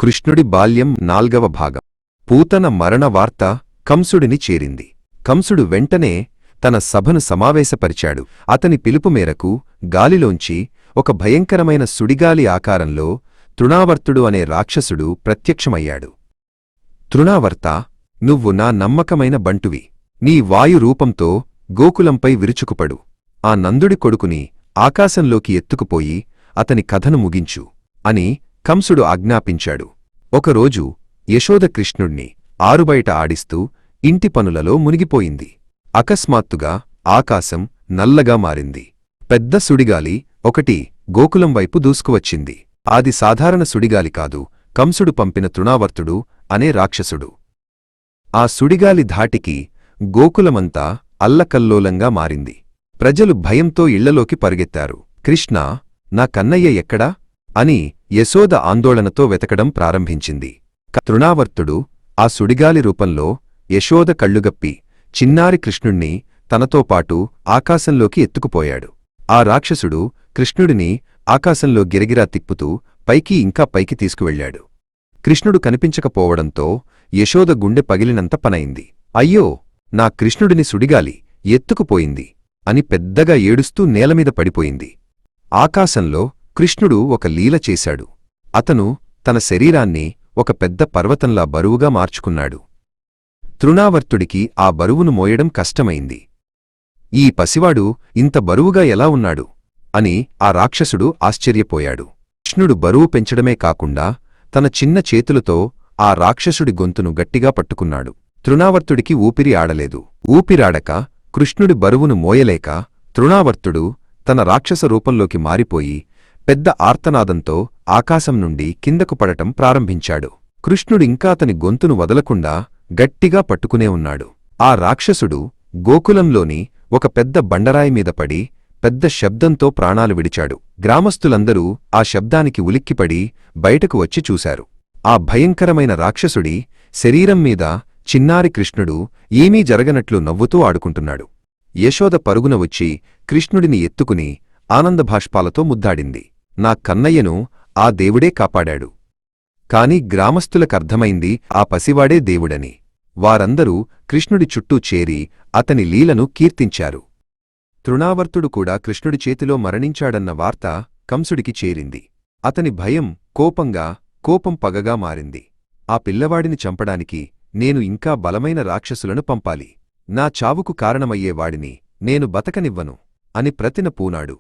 కృష్ణుడి బాల్యం 4వ భాగం. పూతన మరణ వార్త కంసుడిని చేరింది. కంసుడు వెంటనే తన సభను సమావేశపరిచాడు. అతని పిలుపు మేరకు గాలిలోంచి ఒక భయంకరమైన సుడిగాలి ఆకారంలో తృణావర్తుడు అనే రాక్షసుడు ప్రత్యక్షమయ్యాడు. తృణావర్తా, నువ్వు నా నమ్మకమైన బంటువి. నీ వాయురూపంతో గోకులంపై విరుచుకుపడు. ఆ నందుడి కొడుకుని ఆకాశంలోకి ఎత్తుకుపోయి అతని కథను ముగించు అని కంసుడు ఆజ్ఞాపించాడు. ఒకరోజు యశోద కృష్ణుణ్ణి ఆరుబయట ఆడిస్తూ ఇంటి పనులలో మునిగిపోయింది. అకస్మాత్తుగా ఆకాశం నల్లగా మారింది. పెద్ద సుడిగాలి ఒకటి గోకులం వైపు దూసుకువచ్చింది. అది సాధారణ సుడిగాలి కాదు, కంసుడు పంపిన తృణావర్తుడు అనే రాక్షసుడు. ఆ సుడిగాలి ధాటికి గోకులమంతా అల్లకల్లోలంగా మారింది. ప్రజలు భయంతో ఇళ్లలోకి పరుగెత్తారు. కృష్ణా, నా కన్నయ్య ఎక్కడా అని యశోద ఆందోళనతో వెతకడం ప్రారంభించింది. తృణావర్తుడు ఆ సుడిగాలి రూపంలో యశోద కళ్ళుగప్పి చిన్నారి కృష్ణుణ్ణి తనతో పాటు ఆకాశంలోకి ఎత్తుకుపోయాడు. ఆ రాక్షసుడు కృష్ణుడిని ఆకాశంలో గిరగిరా తిప్పుతూ పైకి ఇంకా పైకి తీసుకువెళ్లాడు. కృష్ణుడు కనిపించకపోవడంతో యశోద గుండె పగిలినంత పనైంది. అయ్యో, నా కృష్ణుడిని సుడిగాలి ఎత్తుకుపోయింది అని పెద్దగా ఏడుస్తూ నేలమీద పడిపోయింది. ఆకాశంలో కృష్ణుడు ఒక లీల చేశాడు. అతను తన శరీరాన్ని ఒక పెద్ద పర్వతంలా బరువుగా మార్చుకున్నాడు. తృణావర్తుడికి ఆ బరువును మోయడం కష్టమైంది. ఈ పసివాడు ఇంత బరువుగా ఎలా ఉన్నాడు అని ఆ రాక్షసుడు ఆశ్చర్యపోయాడు. కృష్ణుడు బరువు పెంచడమే కాకుండా తన చిన్న చేతులతో ఆ రాక్షసుడి గొంతును గట్టిగా పట్టుకున్నాడు. తృణావర్తుడికి ఊపిరి ఆడలేదు. ఊపిరాడక కృష్ణుడి బరువును మోయలేక తృణావర్తుడు తన రాక్షస రూపంలోకి మారిపోయి పెద్ద ఆర్తనాదంతో ఆకాశం నుండి కిందకు పడటం ప్రారంభించాడు. కృష్ణుడింకా అతని గొంతును వదలకుండా గట్టిగా పట్టుకునే ఉన్నాడు. ఆ రాక్షసుడు గోకులంలోని ఒక పెద్ద బండరాయిమీద పడి పెద్ద శబ్దంతో ప్రాణాలు విడిచాడు. గ్రామస్థులందరూ ఆ శబ్దానికి ఉలిక్కిపడి బయటకు వచ్చి చూశారు. ఆ భయంకరమైన రాక్షసుడి శరీరం మీద చిన్నారి కృష్ణుడు ఏమీ జరగనట్లు నవ్వుతూ ఆడుకుంటున్నాడు. యశోద పరుగున వచ్చి కృష్ణుడిని ఎత్తుకుని ఆనందభాష్పాలతో ముద్దాడింది. నా కన్నయ్యను ఆ దేవుడే కాపాడాడు. కాని గ్రామస్థులకర్థమైంది ఆ పసివాడే దేవుడని. వారందరూ కృష్ణుడి చుట్టూ చేరి అతని లీలను కీర్తించారు. తృణావర్తుడు కూడా కృష్ణుడి చేతిలో మరణించాడన్న వార్త కంసుడికి చేరింది. అతని భయం కోపం పగగా మారింది. ఆ పిల్లవాడిని చంపడానికి నేను ఇంకా బలమైన రాక్షసులను పంపాలి. నా చావుకు కారణమయ్యేవాడిని నేను బతకనివ్వను అని ప్రతిన పూనాడు.